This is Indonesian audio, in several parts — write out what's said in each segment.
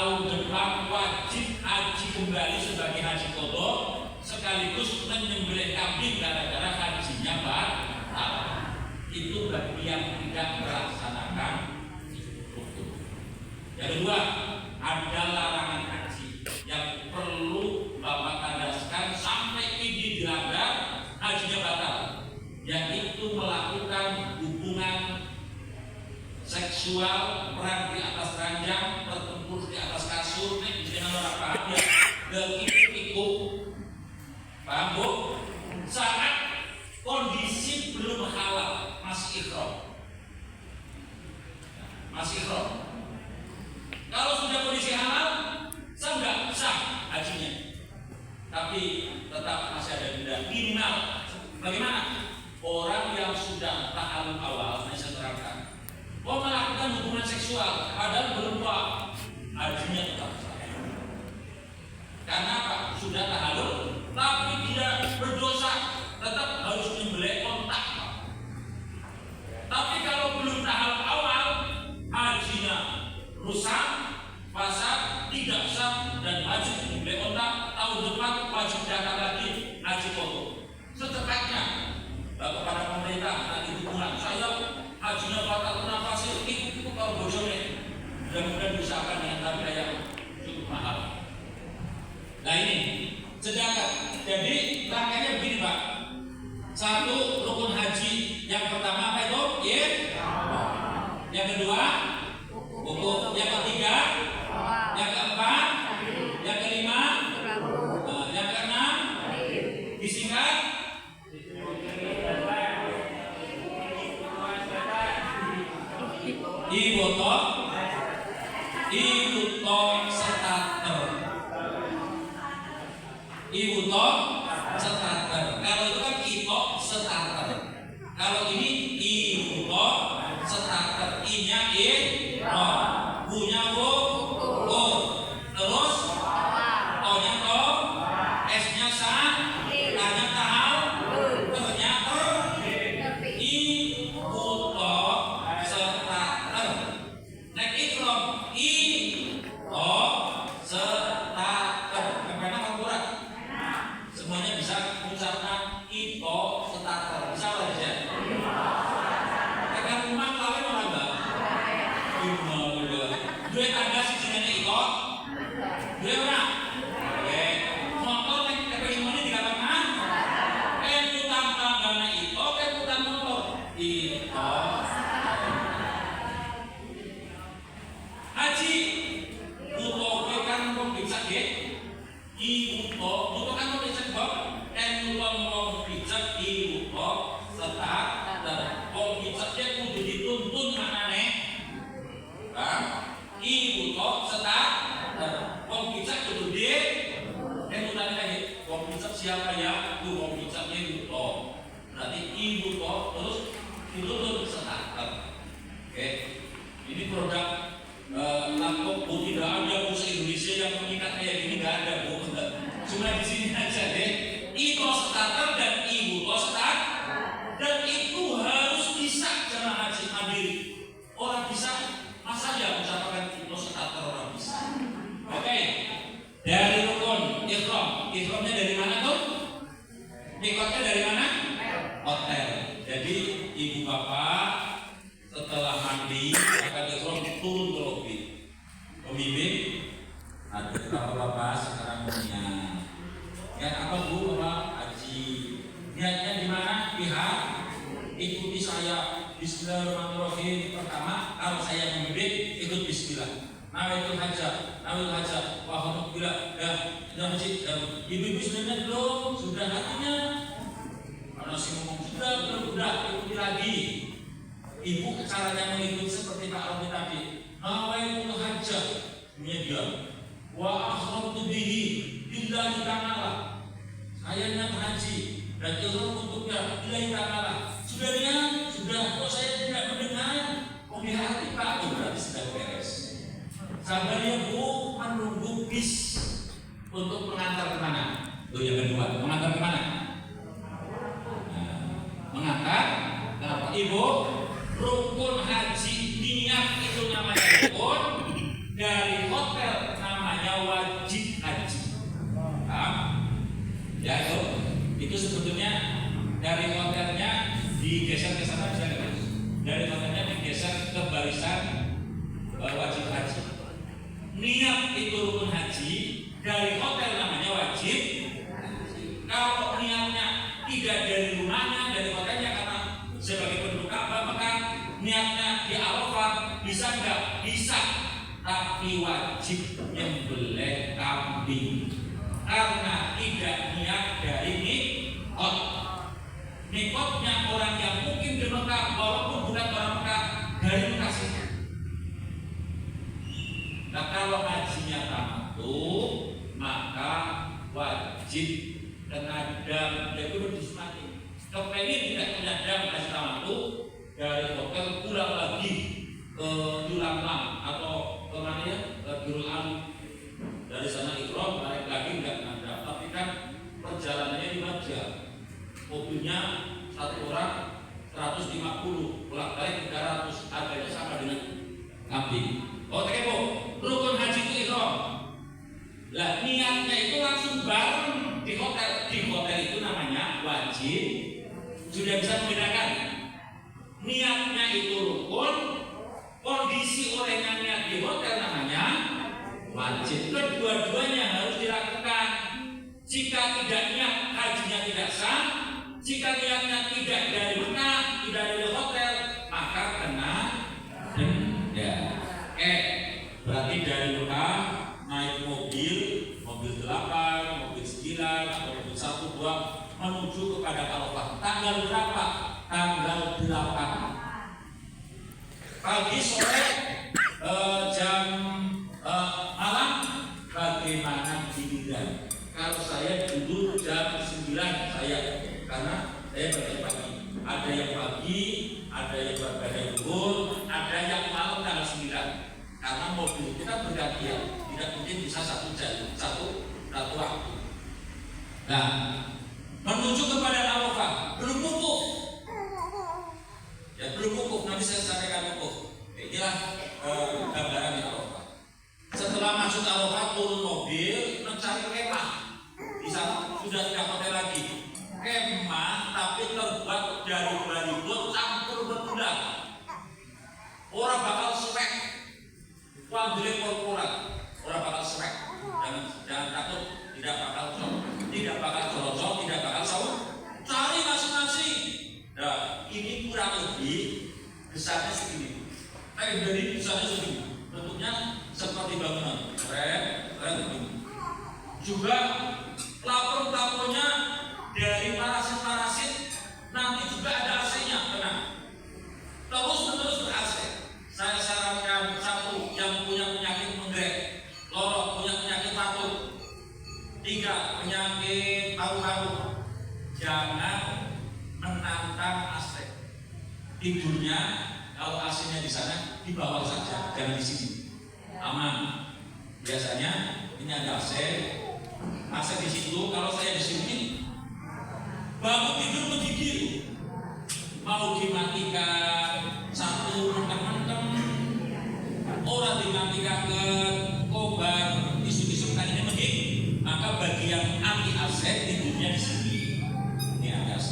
tahun depan wajib haji kembali sebagai haji qadha sekaligus menyembelih kambing gara-gara hajinya batal. Itu bagi yang tidak melaksanakan rukun. Yang kedua, ada larangan haji yang perlu Bapak tandaskan sampai ini dilanggar hajinya batal, yaitu melakukan hubungan seksual, perang di atas ranjang, bertempur di atas kasur, dengan orang paham ya, berikut-ikut, paham bu? Saat kondisi belum halal, masih ikhram, masih ikhram. Kalau sudah kondisi halal, nggak sah hajinya, tapi tetap masih ada denda minimal. Bagaimana? Orang yang sudah tahallul awal, saya terangkan, mau melakukan hubungan seksual padahal belum wah, hajinya tetap sah. Karena apa? Sudah tahallul tapi tidak berdosa, tetap harus menyembelih ontak. Tapi kalau belum tahallul awal, hajinya rusak, fasad, tidak sah, dan wajib menyembelih ontak. Tahun depan wajib datang lagi haji qadha. Secepatnya kepada pemerintah nanti dukungan saya hajinya batal kenapa sih? Itu kalau bojone mudah-mudahan diusahakan dengan harga yang cukup mahal. Nah ini sedangkan jadi rangkaiannya begini Pak. Satu, rukun haji yang pertama apa itu? Yang kedua hukum, yang ketiga, yang keempat, yang kelima, yang keenam, disingkat ibuto starter. Ibuto starter. Kalau itu kan ito starter. Kalau ini ibuto starter. I-nya bu-nya bu, terus to-nya to, S-nya sa, A-nya tahal, ter-nya ter, ibuto starter. Nek ikram ito starter. Karena akurat. Semuanya bisa mengucapkan ito starter. Bisa lah ya. Tekan rumah lawe mana Mbak? Dua tangga sih jenenge ito. Dua ora? Oke. Motor nek kepengin muni dikatakan keputan tanggane ito, keputan motor. Ito. Haji utoke kan wong bijak nggih. Uto kan wong bijak kok. Wong bijak uto starter. Wong bijak dia kudu dituntun manane. Kan? Uto starter. Wong bijak kudu kemudian lagi. Wong bijak siapa ya? Wong bijaknya uto. Berarti uto terus dituntun starter. Oke. Ini produk laptop bu, tidak ada bu se-Indonesia yang mengikat kayak gini, nggak ada bu. Cuma di sini aja deh. Ito starter dan ibu starter, dan itu harus bisa jemaah haji mandiri. Orang bisa, masa ya mencapai ito starter orang bisa. Oke. Dari rukun ihram, ihramnya dari mana tuh? Ikatnya dari mana? Hotel. Jadi ibu bapak setelah mandi akan ihram turun ke lobi. Pembimbing, aduh kalau bapak sekarang niat. Niat apa bu? Bapak haji. Niatnya di mana? Pihak ikuti saya. Bismillahirrahmanirrahim. Pertama, kalau saya membimbing ikut Bismillah. Nawaitul hajjah, wahai bila dah masjid. Ibu Bismillah belum? Sudah hatinya. Kalau si ngomong sudah ikuti lagi. Ibu caranya mengikuti seperti Pak Romi tadi. Nawaitul hajjah, dia. Wa akhramtu bihi billahi ta'ala. Saya niat haji dan ihram untuknya billahi ta'ala. Sudah niat, sudah. Kok saya tidak mendengar? Oh di hati Pak, berarti sudah beres. Sabar ya bu, menunggu bis untuk mengantar kemana? Itu yang kedua, mengantar kemana? Mengantar kenapa? Ibu, rukun haji niat itu namanya rukun. Dari hotel tidak dari rumahnya, dari hotelnya karena sebagai penduduk Ka'bah, maka niatnya di Arafah bisa nggak? Bisa, tapi wajib nyembelih kambing karena tidak niat dari mikot. Mikotnya orang yang mungkin di Mekah walaupun bukan orang Mekah, dari Mekah saja. Nah kalau hajinya tamattu, maka wajib kenadam, yaitu disunati. Kepengen tidak kenadam haji tamattu, dari hotel pulang lagi ke Julamlam atau ke mana ya, ke Julam, dari sana Iqram balik lagi nggak kenadam, tapi kan perjalanannya 5 jam, mobilnya satu orang 150, pulang balik 300, harganya sama dengan kambing. Oke bu, rukun haji itu Iqram. Lah niatnya itu langsung bareng di hotel. Di hotel itu namanya wajib. Sudah bisa membedakan. Niatnya itu rukun, kondisi orangnya niat di hotel namanya wajib. Kedua-duanya harus dilakukan. Jika tidak niat, hajinya tidak sah. Jika niatnya tidak dari Mekah, tidak dari hotel, maka kena denda. Berarti dari Mekah naik mobil 8, mobil 9, atau mobil 1, 2 menuju kepada Arafah. Tanggal berapa? Tanggal 8. Pagi, sore, jam malam, bagaimana giliran? Kalau saya dulu jam 9 saya, karena saya belajar pagi. Ada yang pagi, ada yang berbeda zuhur, ada yang malam tanggal 9. Karena mobil kita bergantian, tidak mungkin bisa satu jalur, satu waktu. Nah, menuju kepada Arafah, belum wukuf. Ya belum wukuf, nanti saya sampaikan wukuf. Inilah gambaran di Arafah. Setelah masuk Arafah, turun mobil, mencari kemah. Di sana sudah tidak hotel lagi. Kemah tapi terbuat dari baliho campur berbulan. Orang bakal swek, wandile korporat. Orang bakal swek. Jangan takut, tidak bakal corocok, tidak bakal saur. Cari masing-masing. Nah, ini kurang lebih besarnya segini. Dari besarnya segini. Bentuknya seperti bangunan. Keren begini. Juga plafon-plafonnya dari parasit-parasit, nanti juga ada AC-nya, tenang. Terus ber-AC. Saya sarankan satu yang punya penyakit menggrek, lorok, punya penyakit batuk, 3 penyakit paru-paru, jangan menantang AC. Tidurnya kalau AC-nya di sana di bawah saja, jangan di sini. Aman. Biasanya ini ada AC di situ. Kalau saya di sini bangun tidur menggigil, mau dimatikan satu menteng-menteng, orang dimatikan ke kobar, isu-isu kan ini menggigil. Maka bagi yang anti AC tidurnya di sini, ini ada AC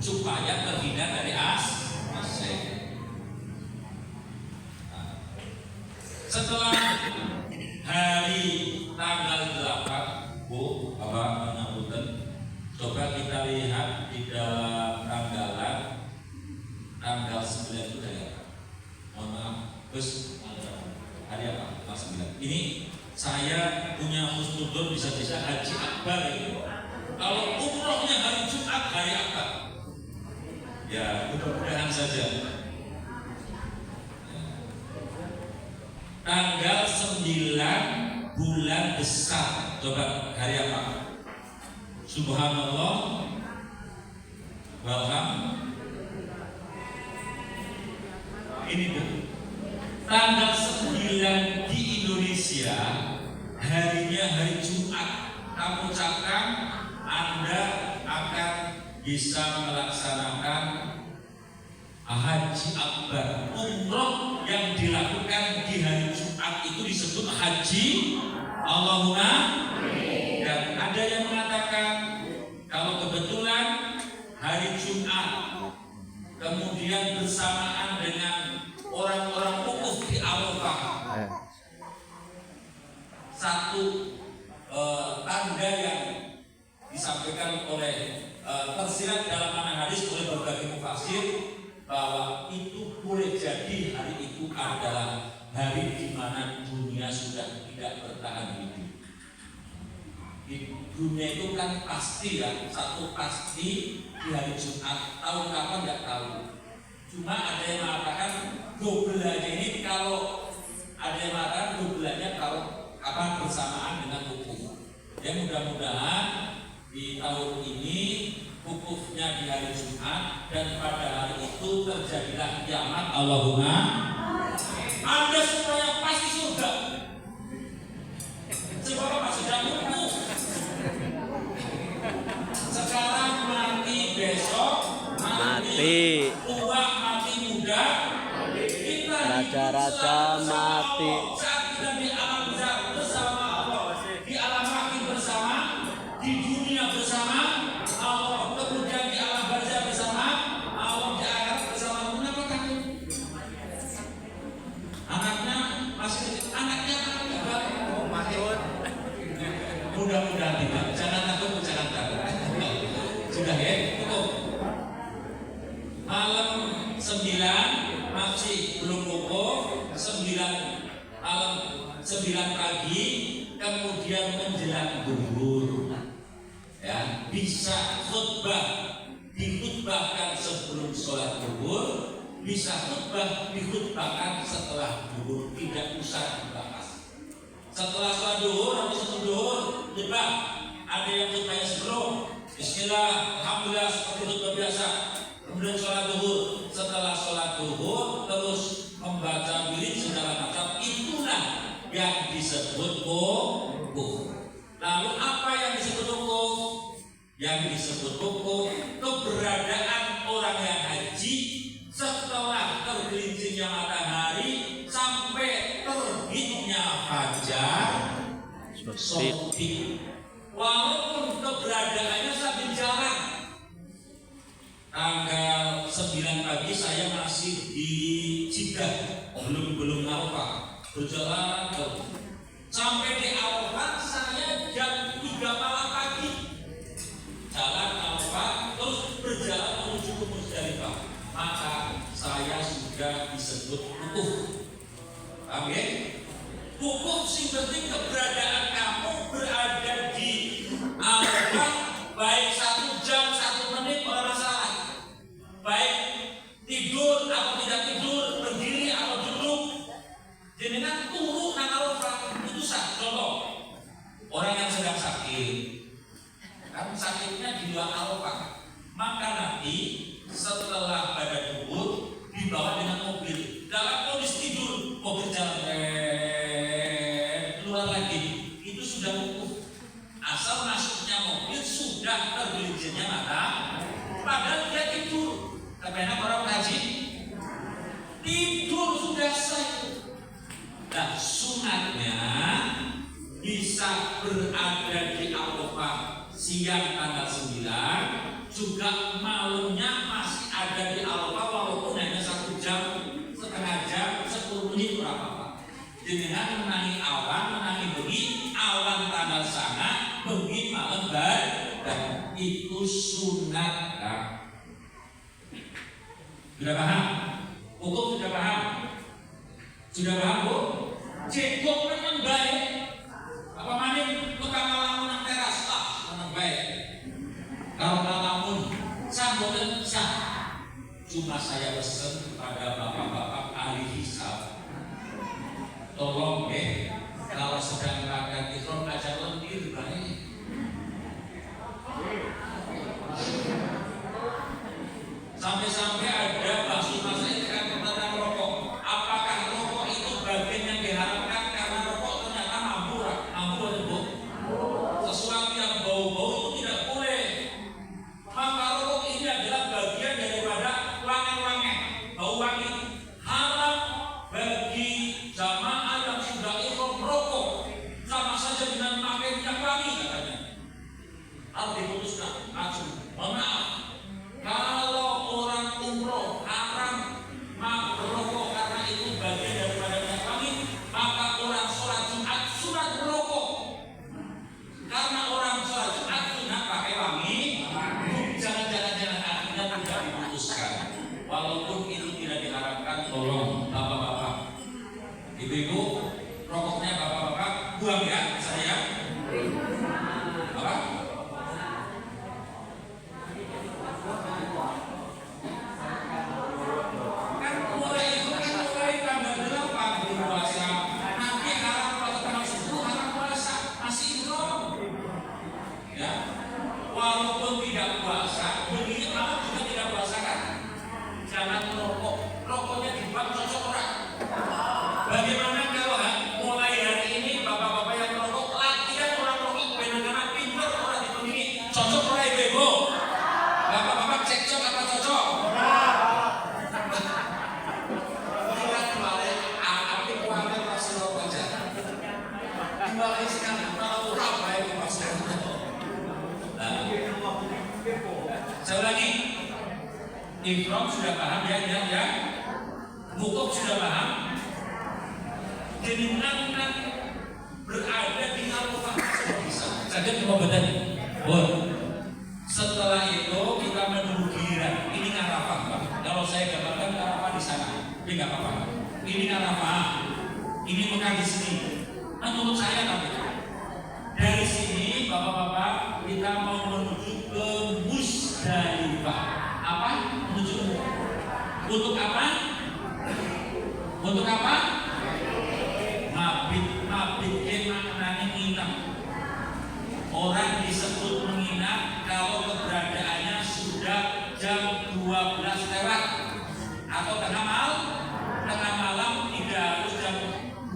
supaya terhindar dari AC. Setelah hari tanggal 8, Bu, Bapak menyambutan, coba kita lihat di dalam tanggalan tanggal 9 itu hari apa? Mohon maaf, terus hari apa? Tanggal 9. Ini saya punya husnudon, bisa-bisa haji akbar itu. Kalau umrohnya hari Jumat, hari akbar. Ya, mudah-mudahan saja. Tanggal 9 bulan besar. Coba hari apa? Subhanallah. Ini Bu. Tanggal 9 di Indonesia, harinya hari Jumat. Kamu ucapkan Anda akan bisa melaksanakan haji akbar. Umroh yang dilakukan di hari Jumat itu disebut haji Allahumma. Dan ada yang mengatakan kalau kebetulan hari Jumat kemudian bersamaan dengan orang-orang wukuf di Arafah, satu tanda yang disampaikan oleh tersirat dalam mana hadis oleh berbagai mufasir bahwa itu boleh jadi hari itu adalah hari di mana dunia sudah tidak bertahan hidup. Di dunia itu kan pasti ya, satu pasti di hari Jumat, tahun kapan nggak tahu. Cuma ada yang mengatakan dobelanya ini kalau ada yang mengatakan dobelanya kalau apa bersamaan dengan wukuf. Ya mudah-mudahan di tahun ini wukufnya di hari Jumat dan pada hari itu terjadilah kiamat. Allahumma Anda semuanya pasti surga. Sebab apa? Sudah wukuf. Sekarang mati, besok mati, tua mati muda, kita raja-raja mati. Saat kita di alam bersama Allah, di alam makin bersama, di dunia bersama Allah, kemudian di alam barzah bersama Allah, di akhirat bersama. Kenapa takut? Anaknya masih kecil, anaknya mudah-mudahan tidak. Jangan takut, jangan takut. Sudah ya, cukup. Malam 9 masih belum wukuf, 9 malam 9 pagi, kemudian menjelang zuhur. Ya, bisa khutbah, dikhutbahkan sebelum sholat zuhur, bisa khutbah dikhutbahkan setelah zuhur, tidak usah dibahas. Setelah sholat zuhur, habis zuhur, khutbah. Ada yang khutbahnya sebelum Bismillah, alhamdulillah seperti khutbah biasa. Kemudian sholat zuhur, setelah sholat zuhur terus membaca wirid segala macam, itulah yang disebut wukuf. Lalu apa yang disebut wukuf? Yang disebut wukuf keberadaan orang yang haji setelah tergelincirnya matahari sampai terbitnya fajar sotik. Walaupun keberadaannya sambil jalan. Tanggal 9 pagi saya masih di Jeddah, belum Arafah, berjalan terus. Sampai di Arafah saya jam 3 malam pagi. Jalan Arafah terus berjalan menuju ke Musdalifah. Maka saya sudah disebut wukuf. Paham ya? Wukuf sing penting keberadaan kamu berada di Arafah, baik 1 jam 1 menit ora masalah. Baik tidur atau tidak tidur, berdiri atau duduk, jenengan turu nang Arafah itu sah. Contoh orang yang sedang sakit, kan sakitnya di luar Arafah, maka nanti setelah pada zuhur dibawa dengan mobil dalam kondisi tidur, mobil jalan keluar lagi, itu sudah wukuf. Asal masuknya mobil sudah tergelincirnya mata, padahal dia tidur. Tapi enak orang haji tidur sudah selesai. Nah, sunatnya bisa berada di Arafah siang tanggal 9, juga malamnya masih ada di Arafah walaupun hanya 1 jam, setengah jam, 10 menit berapa. Dengan menangi awan, menangi bengi, awan tanggal sana, bengi malam dan itu sunat. Sudah paham? Hukum sudah paham? Sudah paham, Bu? Cekok memang baik. Apa maning tukang ngalamun nang teras memang baik. Kalau ngalamun samboten sah. Cuma saya pesan kepada bapak-bapak ahli hisab, tolong kalau sedang makan ihram aja lendir baik. Sampai-sampai ada bahasa ini kan tentang rokok. Apakah rokok itu bagian yang diharamkan karena rokok ternyata mampu itu, Bu? Sesuatu yang bau-bau itu tidak boleh. Maka rokok ini adalah bagian daripada wangi-wangi, bau wangi. Haram bagi jamaah yang sudah ihram rokok, sama saja dengan pakai minyak wangi katanya. Harus diputuskan langsung. Mohon maaf. Kalau orang walaupun itu tidak diharapkan, tolong bapak-bapak, ibu-ibu, rokoknya bapak-bapak buang ya, saya. Apa? Kan mulai tanggal 8 di puasa, nanti harap puasa tanggal 10 harap puasa masih belum. Ya, walaupun tidak puasa, begini kamu juga tidak puasa kan? Jangan merokok, rokoknya dibuat cocok orang. Bagaimana kalau mulai hari ini bapak-bapak yang merokok latihan orang merokok benar-benar pintar orang dipenuhi cocok orang ibu-ibu. Bapak-bapak cekcok apa cocok? Kita kembali api kuatnya masih rokok aja. Kembali sekarang kalau apa yang dimaksudkan? Sekali lagi, Ikram sudah paham ya, Mukok sudah paham. Jadi anak berada di Arafah bisa. Saja cuma badan. Setelah itu kita menunggu giliran. Ini Arafah, Pak. Kalau saya gambarkan Arafah di sana, ini nggak apa-apa. Ini Arafah. Ini Mekah di sini. Menurut saya tapi dari sini, bapak-bapak, kita mau menuju ke Musdalifah. Apa? Menuju untuk apa? Untuk apa? Mabit maknanya nginap. Orang disebut menginap kalau keberadaannya sudah jam 12 lewat atau tengah malam tidak harus jam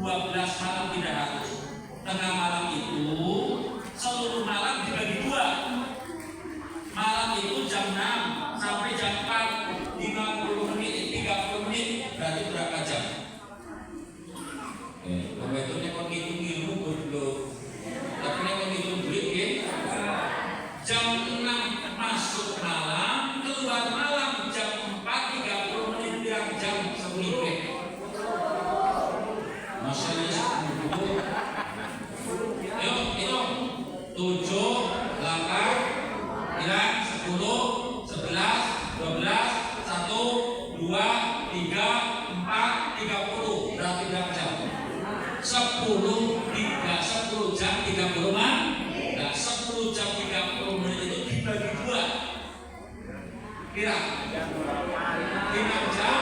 12 malam, tidak harus. Tengah malam itu seluruh malam dibagi dua. Malam itu jam 6 sampai jam 4, 50 menit, 30 menit, berarti berapa jam? Bapak itu nekon hitung ilmu bodoh. Tapi nekon hitung duit ya. Jam 6 masuk malam, keluar malam jam 4, 30 menit, bilang jam seminggu. Masalahnya 10. Ayo hitung 7, 8, 9, 10, 11, 12, 1, 2, 3, 4, 30. Berarti berapa jam? 10 jam 30 menit. Nah, 10 jam 30 menit itu dibagi dua. Kira 5 jam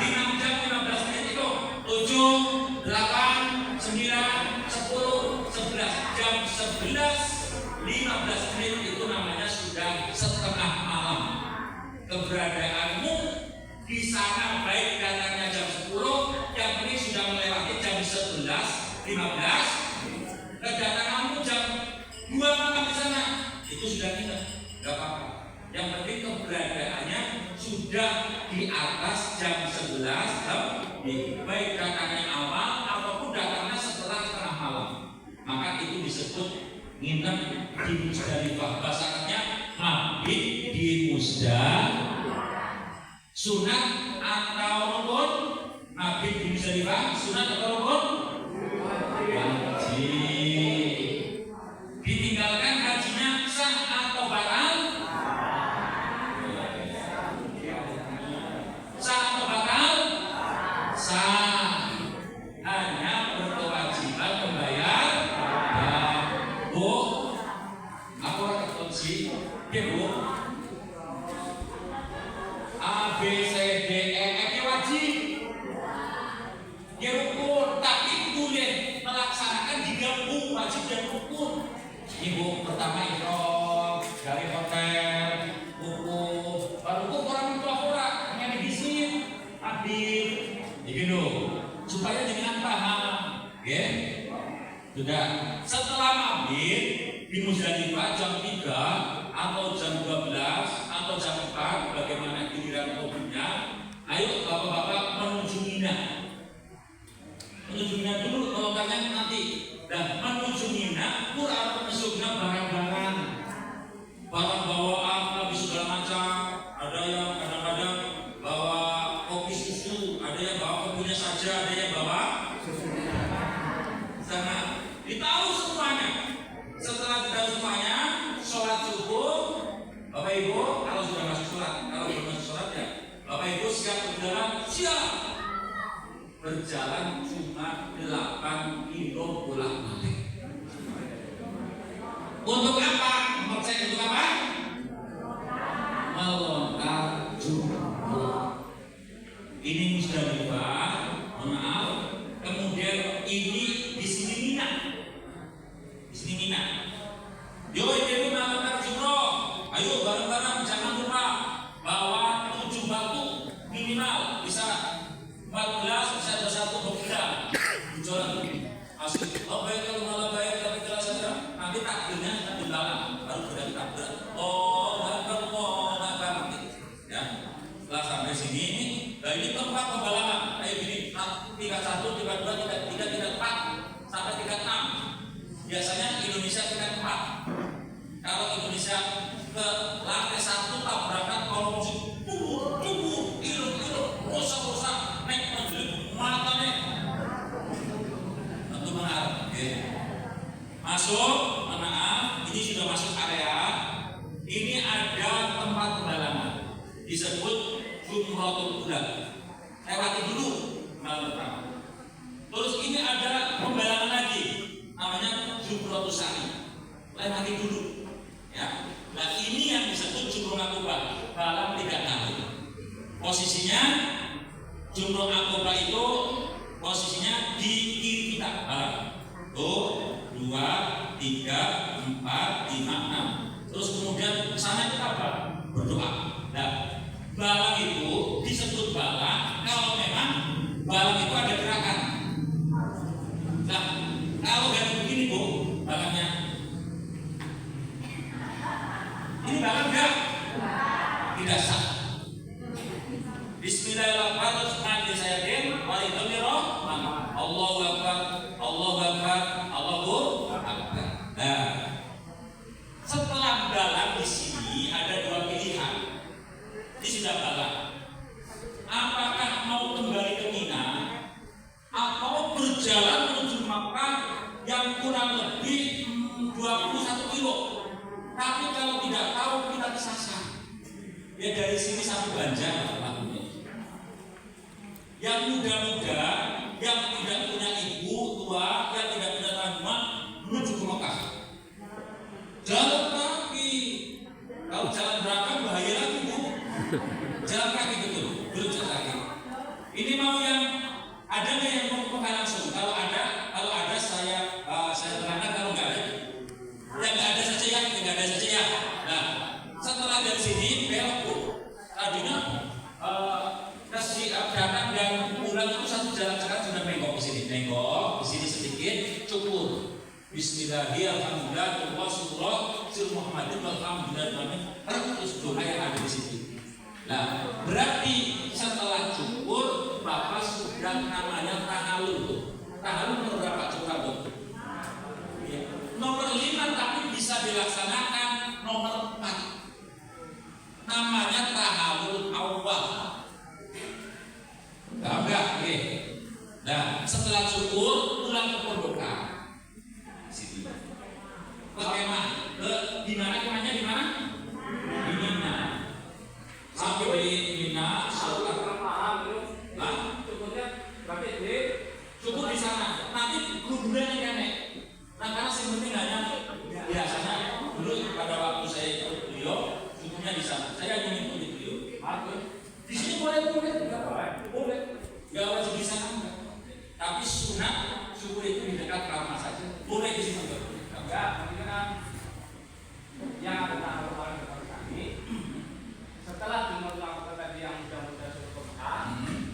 15 menit itu 7, 8, 9, 10, 11 jam 11, 15 menit itu namanya sudah setengah malam. Keberadaanmu di sana baik datangnya jam 10, yang penting sudah melewati jam 11, 15. Kedatanganmu jam 2 malam di sana, itu sudah tidak apa-apa. Yang penting keberadaannya sudah di atas jam 11, baik datangnya awal ataupun datangnya setelah tengah malam. Maka itu disebut nginep di Musdalifah. Bahasa Arabnya mabit di Musdalifah. Sunat atau rukun? Mabit di Musdalifah sunat atau rukun? Wajib. Ditinggalkan hajinya sah atau batal? Sah atau batal? Sah. Hanya berkewajiban membayar. Bu, aku orang ketemu ya Bu. A, B, C, D, E, F wajib. Ya rukun, tapi boleh melaksanakan digabung wajib dan rukun. Ibu pertama ikhraq dari hotel, rukun, baru rukun orang tua orang yang dibisin, hadir, gitu. Supaya dengan paham, ya. Sudah. Setelah mabit di Musdalifah jam 3 atau jam 12 atau jam 4, bagaimana giliran mobilnya? Ayo bapak-bapak menuju Mina. Menuju Mina dulu kalau kalian nanti. Dan menuju Mina, Quran masuknya barang-barang, barang bawaan, habis segala macam. Ada yang kadang-kadang bawa kopi susu, ada yang bawa kopinya saja, ada yang bawa sana. Ditahu semuanya. Setelah ditahu semuanya, sholat subuh, Bapak Ibu, kalau sudah masuk sholat, kalau belum masuk sholat ya siap berjalan, siap. Berjalan cuma 8 kilo bolak-balik. Untuk apa? Cek untuk apa? Melontar jumroh. Ini Musdalifah, maaf. Kemudian ini di sini Mina. Di sini Mina. Yo itu melontar jumroh. Ayo bareng-bareng, jangan lupa bawa 7 batu minimal, bisa 14, bisa ada 1 bergerak. Jualan asli. Oh baik, kalau malah baik tapi jelas saja. Nanti takdirnya kita dibalang, baru kita tabrak. Oh nggak nanti. Ya. Setelah sampai sini, nah ini tempat pembalangan. Kayak gini, tingkat 1, tingkat 2, tingkat 3, tingkat 4, sampai tingkat 6. Biasanya Indonesia tingkat 4. Kalau Indonesia ke lantai 1 tabrakan kalau musik rusak naik menjelit matanya tentu mengarah. Masuk, maaf, ini sudah masuk area. Ini ada tempat pembalangan disebut Jumrotul Ula. Lewati dulu malam pertama. Terus ini ada pembalangan lagi namanya Jumrotul Sani. Lewati dulu. Ya, nah ini yang disebut Jumroh Aqobah, balang 3 kali. Posisinya Jumroh Aqobah itu posisinya di kiri kita, balang. 2, 3, 4, 5, 6. Terus kemudian sana kita berdoa. Nah, balang itu disebut balang kalau memang balang itu ada gerakan. Nah, kalau dari begini Bu, balangnya ini balang enggak? Tidak sah. Bismillahirrahmanirrahim. Allahu Akbar, Allahu Akbar, Allahu Akbar. Nah, setelah balang di sini ada 2 pilihan. Ini sudah balang. Apakah mau kembali ke Mina atau berjalan menuju Makkah yang kurang lebih 21 kilo? Tapi kalau tidak tahu kita kesasar. Ya dari sini sampai Banjar lakunya. Yang muda-muda, yang tidak punya ibu tua, yang tidak punya tanggungan menuju ke Makkah. Jalan kaki. Kalau jalan belakang bahaya lagi Bu. Jalan kaki betul, berjalan kaki. Ini mau yang ada nggak yang mau ke Makkah langsung? Kalau ada saya terangkan, kalau nggak ada, yang nggak ada saja ya, yang nggak ada saja ya. Nah, setelah dari sini belok Bu. Tadinya datang dan pulang itu satu jalan, sekarang sudah nengok ke sini sedikit, cukur. Bismillahirrahmanirrahim. Rasulullah Muhammadin walhamdulillah. Terus doa yang ada di situ. Nah, berarti setelah cukur Bapak sudah namanya tahallul. Tahallul nomor berapa? Coba Bu. Ya. Nomor 5 tapi bisa dilaksanakan nomor 4. Namanya tahallul awal. Enggak, oke. Nah, setelah cukur pulang ke pondokan. Sini. Ke kemah. Di mana kemahnya di mana? Di Mina. Sampai di Mina, cukur di sana. Nanti kuburannya kan nek. Nah, karena yang penting hanya biasanya dulu pada waktu saya ikut beliau, cukurnya di sana. Saya ingin ikut beliau. Di sini boleh. Gak wajib di sana enggak. Tapi sunat syukur itu di dekat kamar saja. Boleh di sini enggak? Enggak, ini kan yang ada tahapan kami. Setelah dimulai tadi yang muda-muda suruh ke Mekah,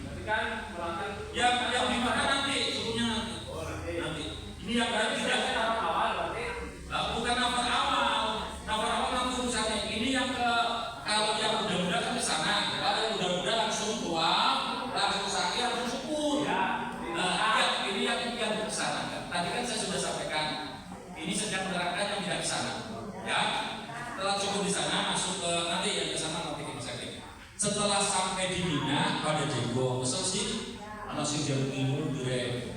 berarti kan melakukan yang di mana nanti suruhnya nanti. Oh, nanti. Ini yang berarti tidak tahap awal berarti. Bukan nafar awal. Nafar awal nanti urusannya. Ini yang ke kalau yang muda-muda kan ke sana. Kalau yang muda-muda langsung tua, langsung sakit, langsung syukur. Nah, ini yang ke sana. Tadi kan saya sudah sampaikan. Ini sedang menerangkan yang tidak ke sana. Ya. Setelah cukup di sana masuk ke nanti yang ke sana nanti kita sakit. Setelah sampai di Mina pada Jego kesel sih, anak sih jauh ilmu dire.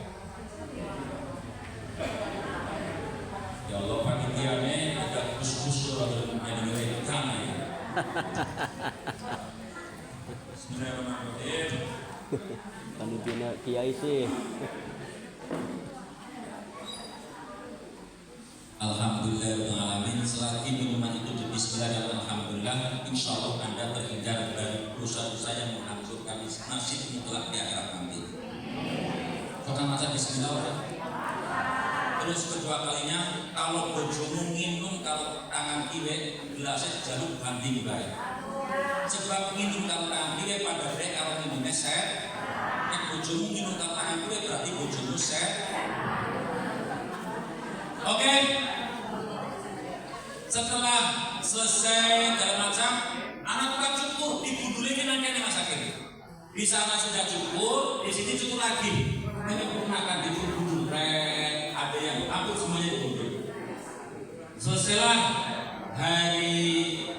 Ya Allah panitiane ada khusus ada yang dire sana ya. Bismillahirrahmanirrahim. Panitia kiai sih. Alhamdulillahirrahmanirrahim. Selagi minuman itu bismillah dan alhamdulillah, insya Allah Anda terhindar dari dosa-dosa yang menghancurkan nasib mutlak di akhirat nanti. Kota maca bismillah orang. Terus kedua kalinya, kalau bojomu minum kalau tangan kiri gelasnya jaluk banding baik. Sebab minum kalau tangan kiri pada dek kalau minumnya set. Bojomu minum kalau tangan kiri berarti bojomu set. Oke. Setelah selesai dalam macam anak tukang cukur dibudulin nangkene masakin. Di sana sudah cukur, di sini cukur lagi. Menyempurnakan dibudul ada yang hampir semuanya dibudul. Selesailah hari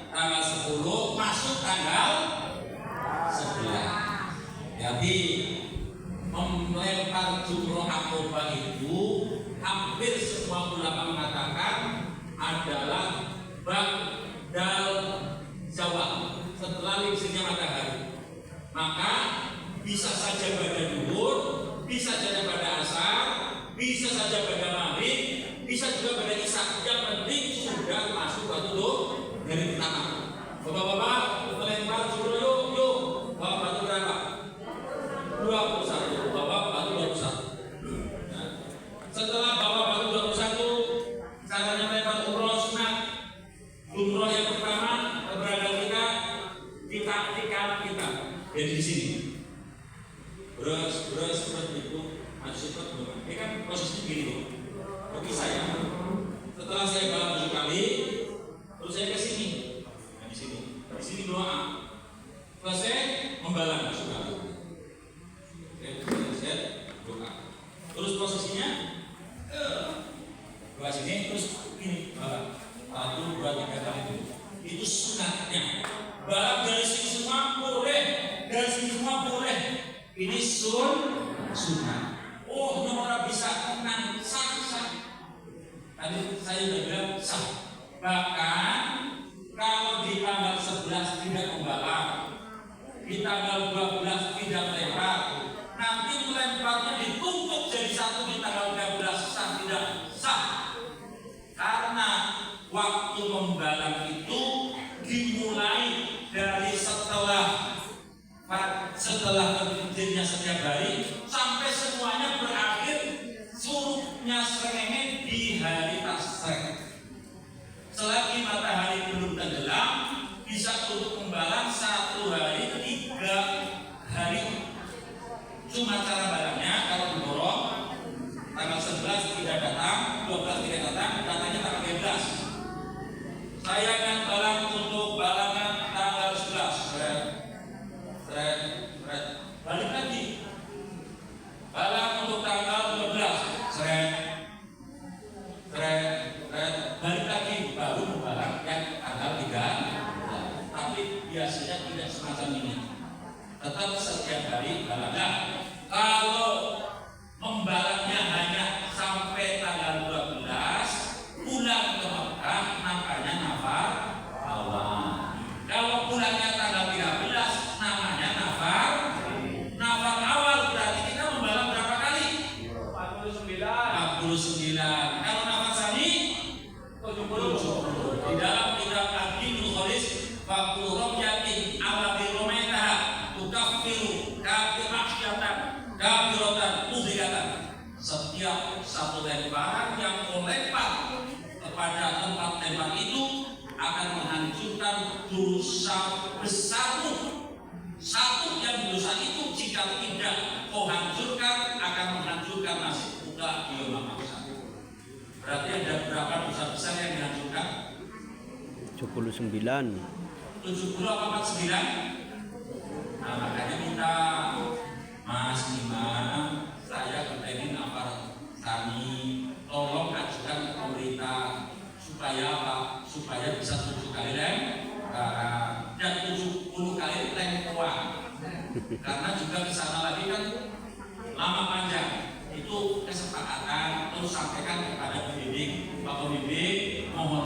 tanggal 10 masuk tanggal 11. Jadi melempar jumroh akobah itu hampir semua ulama mengatakan adalah ba'dal zawal, setelah lingsirnya matahari. Maka bisa saja pada duhur, bisa saja pada asar, bisa saja pada maghrib, bisa juga pada isya. Yang penting sudah masuk waktu dari pertama. Bapak-bapak melempar jumroh yuk. Bapak batu berapa? 21. Bapak batu 21. Nah, setelah bapak batu 21, caranya melempar umroh sunat. Umroh yang pertama berada di kanan kita. Jadi di sini. Beres itu masih cepat belum? Ini kan posisinya gini loh. Oke saya. Setelah saya balang 7 kali, terus saya ke sini. Nah, di sini doa. Selesai membalang 7 kali. Saya doa. Terus posisinya doa sini terus ini balang. 1, 2, 3 kali itu. Itu sunatnya. Balang dari sini semua boleh, dari sini semua boleh. Ini sunnah. Oh, nomor bisa tenang sah. Tadi saya sudah bilang sah. Bahkan kalau di tanggal 11 tidak membalang, di tanggal 12 tidak melempar, nanti melemparnya ditumpuk jadi satu di tanggal 13 sah tidak sah. Karena waktu membalang itu dimulai dari setelah terjadinya setiap hari sampai semuanya berakhir surutnya srengenge di hari tasrek. Selagi matahari belum tenggelam bisa untuk membalang 1 hari 3 hari. Cuma cara balangnya kalau diborong tanggal 11 tidak datang, 12 tidak datang, datangnya tanggal 13. Saya akan balang untuk balangan tanggal 11. Balik lagi. Balang untuk tanggal 12. Balik lagi baru membalang yang tanggal 3. Tapi biasanya tidak semacam ini. Tetap setiap hari balangnya. Kalau membalangnya hanya sampai tanggal 12, pulang ke Mekah namanya nafar awal. Kalau pulangnya tanggal 13 namanya nafar awal. Berarti kita membalang berapa kali? 49. Kalau nafar sani 70. Di dalam kitab Al-Qinul Kholis Fakulrom yakin ala birometaha tukaffiru kafirahsyatan kafirotan muzikatan. Setiap satu lemparan yang melempar kepada tempat tembak itu akan menghancurkan dosa besarmu. Satu yang dosa itu jika tidak kau hancurkan akan menghancurkan nasib mutlak di yaumul mahsyar. Berarti ada berapa dosa besar yang dihancurkan? 79. 70 apa 49? Nah, makanya minta Mas Imam, saya kepengen nafar kami, tolong ajukan ke pemerintah supaya apa? Supaya bisa 7 kali dan 70 kali uang. Karena juga ke sana lagi kan lama panjang. Itu kesepakatan terus sampaikan kepada pembimbing, Pak Pembimbing mohon